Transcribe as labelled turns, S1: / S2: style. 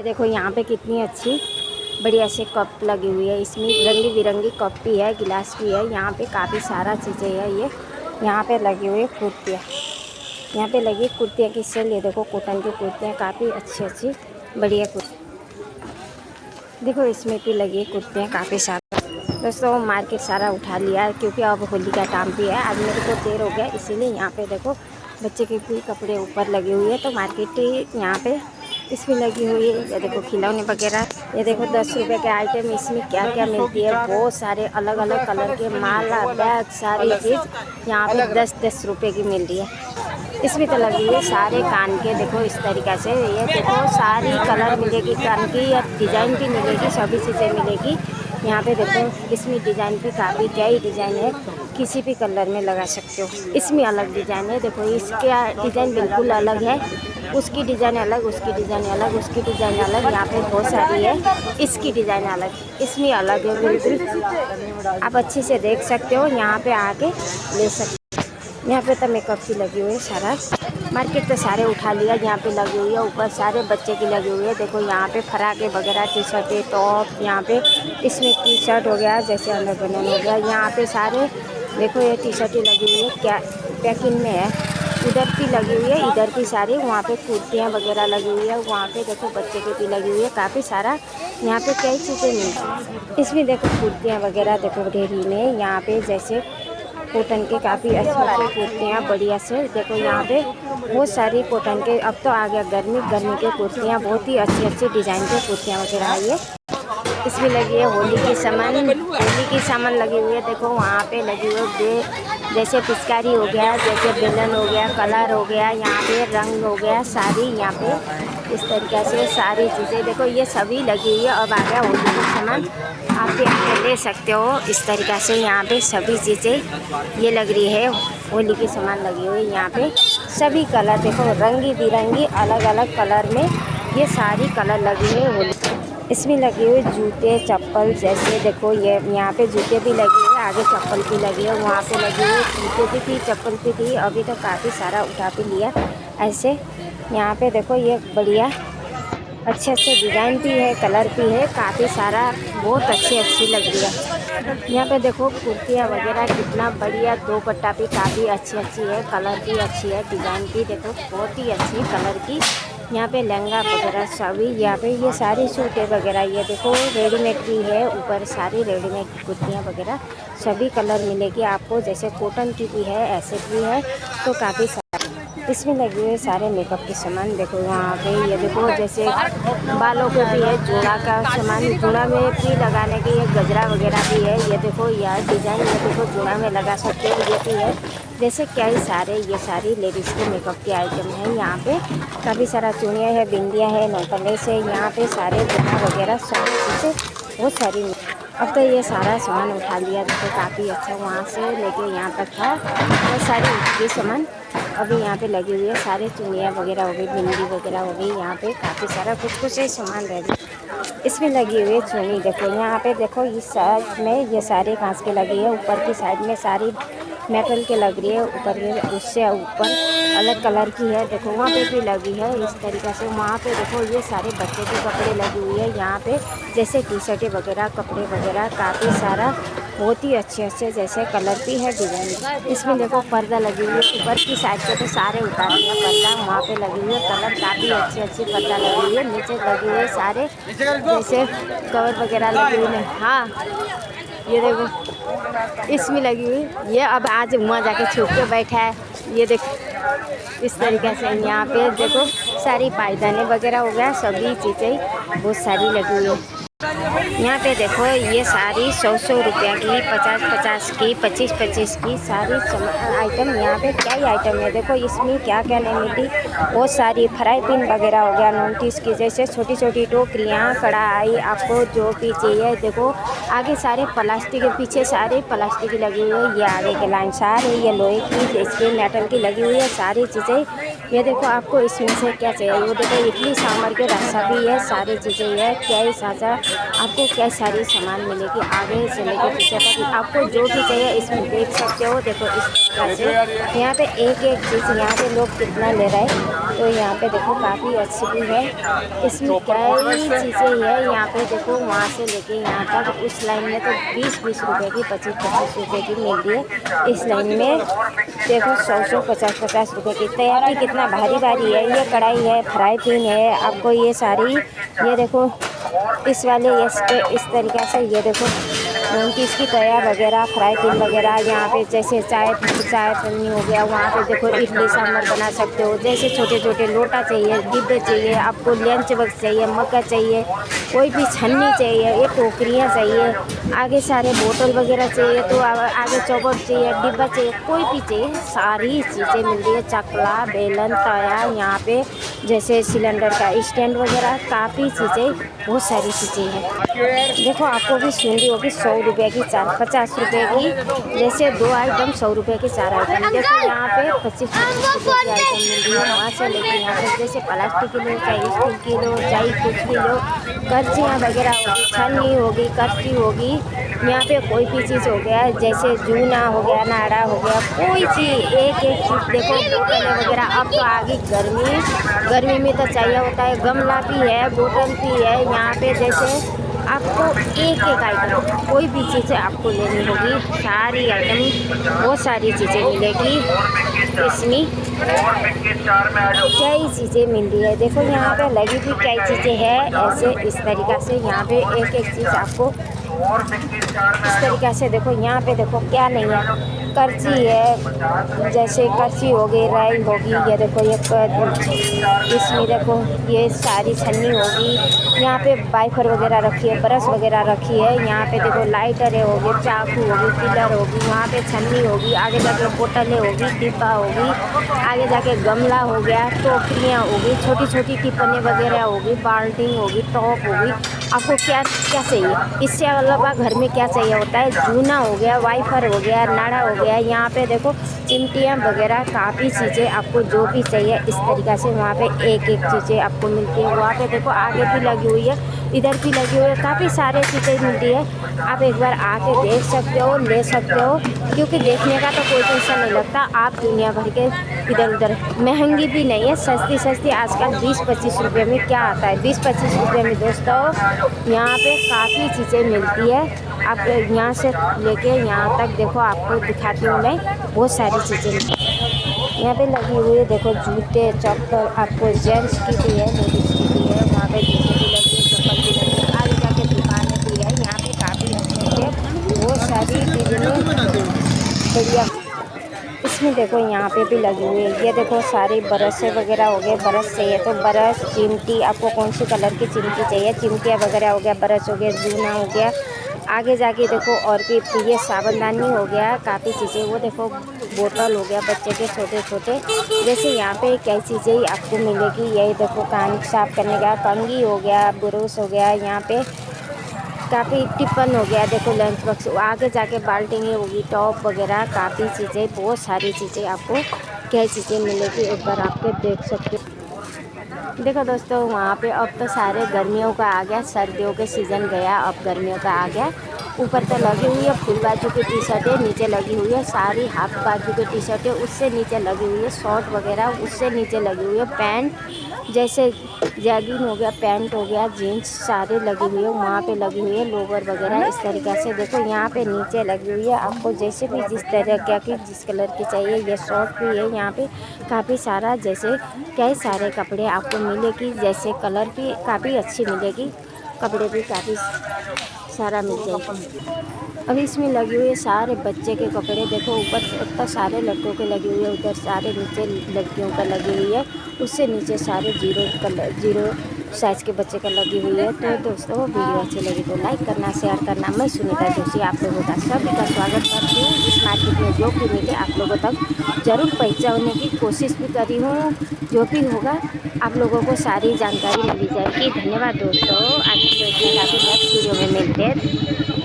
S1: ये देखो यहाँ पे कितनी अच्छी बढ़िया से कप लगी हुई है। इसमें रंगी बिरंगी कप भी है, गिलास भी है। यहाँ पे काफ़ी सारा चीज़ें है। ये यहाँ पे लगी हुई है कुर्तियाँ, यहाँ पे लगी कुर्तियाँ की सेल। ये देखो कॉटन की कुर्तियाँ काफ़ी अच्छी अच्छी बढ़िया कुर्ती। देखो इसमें भी लगी कुर्तियाँ काफ़ी सारा। दोस्तों मार्केट सारा उठा लिया है क्योंकि अब होली का टाइम भी है। आज मेरे को देर हो गया, इसीलिए यहाँ पे देखो बच्चे के भी कपड़े ऊपर लगे हुए हैं। तो मार्केट यहाँ पे इसमें लगी हुई है। ये देखो खिलौने वगैरह। ये देखो 10 रुपये के आइटम इसमें क्या क्या मिलती है। बहुत सारे अलग अलग कलर के माला, बैग, सारी चीज़ यहाँ पे 10-10 रुपये की मिल रही है। इसमें तो लगी हुई है सारे कान के। देखो इस तरीक़ा से ये देखो सारी कलर मिलेगी कान की, या डिज़ाइन भी मिलेगी, सभी चीज़ें मिलेगी यहाँ पे। देखो इसमें डिज़ाइन भी काफ़ी कई डिज़ाइन है, किसी भी कलर में लगा सकते हो। इसमें अलग डिज़ाइन है। देखो इसका डिज़ाइन बिल्कुल अलग है, उसकी डिज़ाइन अलग, उसकी डिज़ाइन अलग, उसकी डिज़ाइन अलग। यहाँ पे बहुत सारी है, इसकी डिज़ाइन अलग, इसमें अलग है बिल्कुल। आप अच्छे से देख सकते हो, यहाँ पे आके ले सकते हो। यहाँ पे तो मेकअप की लगी हुई है सारा। मार्केट तो सारे उठा लिया, यहाँ पे लगी हुई है। ऊपर सारे बच्चे की लगी हुई है। देखो यहाँ पे फराके वगैरह, टी शर्टें, टॉप। यहाँ पे इसमें टी शर्ट हो गया, जैसे अंदर बनन हो गया। यहाँ पे सारे देखो ये टी शर्टें लगी हुई है, क्या पैकिंग में है। उधर भी लगी हुई है, इधर भी सारी। वहाँ पे कुर्तियाँ वगैरह लगी हुई है। वहाँ पे देखो बच्चे की भी लगी हुई है काफ़ी सारा। यहाँ पे कई चीज़ें मिलती हैं। इसमें देखो कुर्तियाँ वगैरह देखो ढेरी में। यहाँ पे जैसे कॉटन के काफ़ी अच्छी अच्छी कुर्तियाँ बढ़िया से। देखो यहाँ पे बहुत सारी कॉटन के। अब तो आ गया गर्मी, गर्मी के कुर्तियाँ, बहुत ही अच्छी अच्छी डिज़ाइन के कुर्तियाँ वगैरह आई है। इसमें लगी है होली की सामान, होली की सामान लगी हुई है। देखो वहाँ पे लगी हुई है, जैसे पिचकारी हो गया, जैसे बेलन हो गया, कलर हो गया, यहाँ पे रंग हो गया, सारी यहाँ पे इस तरीक़े से सारी चीज़ें देखो ये सभी लगी हुई है। अब आ गया होली का सामान, आप भी आके ले सकते हो। इस तरीक़े से यहाँ पे सभी चीज़ें ये लग रही है, होली की सामान लगी हुई है। यहाँ पे सभी कलर देखो रंगी बिरंगी अलग अलग कलर में ये सारी कलर लगी है होली। इसमें लगे हुए जूते चप्पल, जैसे देखो ये यहाँ पे जूते भी लगे हुए, आगे चप्पल भी लगी है। वहाँ पे लगे हुए जूते भी थी, चप्पल भी थी। अभी तो काफ़ी सारा उठा भी लिया ऐसे। यहाँ पे देखो ये बढ़िया अच्छे अच्छे डिज़ाइन भी है, कलर भी है काफ़ी सारा, बहुत अच्छी अच्छी लग रही है। यहाँ पे देखो कुर्तियाँ वगैरह कितना बढ़िया, दुपट्टा भी काफ़ी अच्छी अच्छी है, कलर भी अच्छी है, डिज़ाइन भी देखो बहुत ही अच्छी कलर की। यहाँ पे लहंगा वगैरह सभी, यहाँ पे ये सारी सूटें वगैरह ये देखो रेडीमेड भी है। ऊपर सारी रेडीमेड कुर्तियाँ वगैरह सभी कलर मिलेगी आपको, जैसे कॉटन की भी है, ऐसे भी है। तो काफ़ी इसमें लगे हुए सारे मेकअप के सामान। देखो वहाँ पे ये देखो जैसे बालों के भी है, जोड़ा का सामान, जोड़ा में भी लगाने के ये गजरा वगैरह भी है। ये देखो यह डिज़ाइन, ये देखो जोड़ा में लगा सकते हो, ये भी है। जैसे क्या ही सारे ये सारी लेडीज़ के मेकअप के आइटम हैं। यहाँ पे काफ़ी सारा चूड़ियाँ है, बिंदियाँ है, नौकलेस है। यहाँ पे सारे जोड़ा वगैरह सब चीज़ें बहुत सारी। अब तो ये सारा सामान उठा लिया, देखो काफ़ी अच्छा वहाँ से लेके यहाँ तक था। बहुत सारी ये सामान अभी यहाँ पे लगी हुई है। सारे चूड़ियाँ वगैरह हो गई, बिंदी वगैरह हो गई। यहाँ पे काफ़ी सारा कुछ कुछ ही सामान रह गया। इसमें लगी हुई है चूड़ी। देखो यहाँ पे देखो इस साइड में ये सारे कांच के लगी है, ऊपर की साइड में सारी मेटल के लग रही है। ऊपर ये उससे ऊपर अलग कलर की है। देखो वहाँ पे भी लगी है इस तरीक़े से। वहाँ पे देखो ये सारे बच्चे के कपड़े लगी हुई है। यहाँ पे जैसे टी शर्टें वगैरह, कपड़े वगैरह काफ़ी सारा बहुत ही अच्छे अच्छे जैसे कलर भी है, डिज़ाइन। इसमें देखो पर्दा लगी हुई है, ऊपर की साइड पे तो सारे उतार दिया पर्दा। वहाँ पे लगी हुई है कलर, काफ़ी अच्छी अच्छी पर्दा लगी हुई है। नीचे लगी हुई है सारे जैसे कवर वगैरह लगी हुई है। हाँ ये देखो इसमें लगी हुई ये, अब आज वहाँ जाके छुप के बैठा है। ये देखो इस तरीक़े से यहाँ पे देखो सारी पायदाने वगैरह हो गया, सभी चीज़ें बहुत सारी लगी हुई है। यहाँ पे देखो ये सारी 100-100 रुपये की, 50-50 की, 25-25 की सारी आइटम। यहाँ पे क्या ही आइटम है देखो, इसमें क्या क्या नहीं मिलती। बहुत सारी फ्राई पैन वगैरह हो गया, नोटिस की जैसे छोटी छोटी टोकरियाँ, कढ़ाई, आपको जो भी चाहिए। देखो आगे सारे प्लास्टिक के, पीछे सारे प्लास्टिक की लगी हुई है। ये आगे के लाइन सारे ये लोहे की, इसकी मेटल की लगी हुई है सारी चीज़ें। ये देखो आपको इसमें से क्या चाहिए। वो देखो इडली सांभर के रस्सा भी है, सारी चीज़ें है। क्या ही साझा आपको क्या सारी सामान मिलेगी, आगे से लेकर पीछे तक आपको जो भी चाहिए इसमें देख सकते हो। देखो इस तरह से यहाँ पे एक एक चीज़, यहाँ पे लोग कितना ले रहे हैं तो यहाँ पे देखो काफ़ी अच्छी भी है। इसमें कई चीज़ें है। यहाँ पे देखो वहाँ से लेके यहाँ तक उस लाइन में तो 20-20 रुपए की, 25-25 रुपए की मिल रही है। इस लाइन में देखो 100-100, 50-50 रुपए की। तैयारी कितना भारी भारी है। ये कढ़ाई है, फ्राई पैन है। आपको ये सारी, ये देखो इस वाले इस तरीक़े से, ये देखो कि इसकी तया वगैरह, फ्राई पैन वगैरह। यहाँ पे जैसे चाय पन्नी हो गया, वहाँ पे देखो इडली सांभर बना सकते हो। जैसे छोटे छोटे लोटा चाहिए, डिब्बे चाहिए, आपको लंच बॉक्स चाहिए, मग्गा चाहिए, कोई भी छन्नी चाहिए, ये टोकरियाँ चाहिए, आगे सारे बोतल वगैरह चाहिए, तो आगे चौबट चाहिए, डिब्बा चाहिए, कोई भी चाहिए, सारी चीज़ें मिल रही है। चकला, बेलन, तया, यहाँ पे जैसे सिलेंडर का स्टैंड वगैरह, काफ़ी चीज़ें, बहुत सारी चीज़ें हैं। देखो आपको भी सुन रही होगी 100 रुपये की 4, 50 रुपये की, जैसे 2 आइटम 100 रुपये के 4 आइटम। देखो यहाँ पे 25-25 रुपये की आइटम मिल रही है। वहाँ से लेके यहाँ पे जैसे प्लास्टिक की लो, चाहे स्टील की लो, चाहे कुछ भी लो, करछियाँ वगैरह होगी, छन्नी होगी, करछी होगी, यहाँ पे कोई भी चीज़ हो गया, जैसे जूना हो गया, नाड़ा हो गया, कोई चीज़, एक चीज़ देखो, बोतल वगैरह। अब तो आगे गर्मी में तो चाहिए होता है। गमला भी है, बोतल भी है। यहाँ पे जैसे आपको एक आइटम, कोई भी चीज़ें आपको लेनी होगी, सारी आइटम, बहुत सारी चीज़ें मिलेगी इसमें। कई चीज़ें मिल रही है। देखो यहाँ पे लगी भी कई चीज़ें हैं ऐसे, इस तरीक़ा से। यहाँ पे एक चीज़ आपको इस तरीक़े से देखो। यहाँ पे देखो क्या नहीं है, करछी है, जैसे करछी हो गई, राई होगी, ये देखो ये इसमें देखो ये सारी छन्नी होगी। यहाँ पे वाइफर वगैरह रखी है, ब्रश वगैरह रखी है। यहाँ पे देखो लाइटरें होगी, चाकू होगी, पिलर होगी, वहाँ पे छन्नी होगी, आगे जाके बोतलें होगी, डिब्बा होगी, आगे जाके गमला हो गया, टोकरियाँ होगी, छोटी छोटी टिपने वगैरह होगी, बाल्टी होगी, टॉप होगी। आपको क्या क्या चाहिए, इससे अलावा घर में क्या चाहिए होता है, जूना हो गया, वाइफर हो गया, नाड़ा हो गया। यहाँ पे देखो चिमटियाँ वगैरह, काफ़ी चीज़ें आपको जो भी चाहिए इस तरीक़े से वहाँ पे एक चीज़ें आपको मिलती है। वहाँ पे देखो आगे भी लगी हुई है, इधर भी लगी हुई है, काफ़ी सारे चीज़ें मिलती है। आप एक बार आके देख सकते हो, ले सकते हो, क्योंकि देखने का तो कोई टेंशन नहीं लगता। आप दुनिया भर के इधर उधर, महंगी भी नहीं है, सस्ती आजकल 20-25 रुपये में क्या आता है। 20-25 रुपये में दोस्तों यहाँ पे काफ़ी चीज़ें मिलती है। आप यहाँ से लेके यहाँ तक देखो, आपको दिखाती हूँ मैं, बहुत सारी चीज़ें यहाँ पे लगी हुई है। देखो जूते, चप्पल, आपको जेंट्स की भी है, लेडीज़ की भी है। वहाँ पे जूते भी लगी है, चप्पल भी लगी है, आगे जाके दुकानें भी है। यहाँ पे काफ़ी अच्छे बहुत सारी चीज़ें बढ़िया। इसमें देखो यहाँ पे भी लगी हुई है। ये देखो सारी ब्रश वगैरह हो गए, ब्रश चाहिए तो ब्रश, चिमटी, आपको कौन सी कलर की चिमटी चाहिए, चिमटियाँ वगैरह हो गया, ब्रश हो गया, जूना हो गया। आगे जाके देखो और भी ये साबुनदानी हो गया, काफ़ी चीज़ें। वो देखो बोतल हो गया बच्चे के छोटे छोटे। जैसे यहाँ पे कई चीज़ें आपको मिलेगी। यही देखो कान साफ करने का कंघी हो गया, ब्रश हो गया, यहाँ पे काफ़ी टिफन हो गया, देखो लंच बॉक्स। आगे जाके बाल्टी होगी, टॉप वगैरह, काफ़ी चीज़ें, बहुत सारी चीज़ें आपको क्या चीज़ें मिलेगी, एक बार आपके देख सकते हो। देखो दोस्तों वहाँ पे अब तो सारे गर्मियों का आ गया, सर्दियों के सीज़न गया, अब गर्मियों का आ गया। ऊपर तो लगी हुई है फुल बाजू की टी शर्टें, नीचे लगी हुई है सारी हाफ बाजू की टी शर्टें, उससे नीचे लगी हुई है शॉर्ट वगैरह, उससे नीचे लगी हुई है पैंट, जैसे जैगिंग हो गया, पैंट हो गया, जीन्स, सारे लगी हुई है। वहाँ पे लगी हुई है लोवर वगैरह इस तरीक़े से। देखो यहाँ पे नीचे लगी हुई है, आपको जैसे भी जिस तरह की जिस कलर की चाहिए। ये शॉर्ट भी है, यहाँ पे काफ़ी सारा, जैसे कई सारे कपड़े आपको मिलेगी, जैसे कलर की काफ़ी अच्छी मिलेगी, कपड़े भी काफ़ी सारा मिल जाएगी। अब इसमें लगी हुई है सारे बच्चे के कपड़े। देखो ऊपर सारे लड़कों के लगी हुई है, उधर सारे नीचे लड़कियों का लगी हुई है, उससे नीचे सारे जीरो साइज़ के बच्चे का लगी हुई है। तो दोस्तों वीडियो अच्छी लगी तो लाइक करना, शेयर करना। मैं सुनीता जोशी आप लोगों का सभी का स्वागत करती हूँ। इस मार्केट में जो भी मिले आप लोगों तक ज़रूर पहुँचाने की कोशिश भी करी हूँ। जो भी होगा आप लोगों को सारी जानकारी मिली जाएगी। धन्यवाद दोस्तों, आज की वीडियो नेक्स्ट वीडियो में मिलते हैं।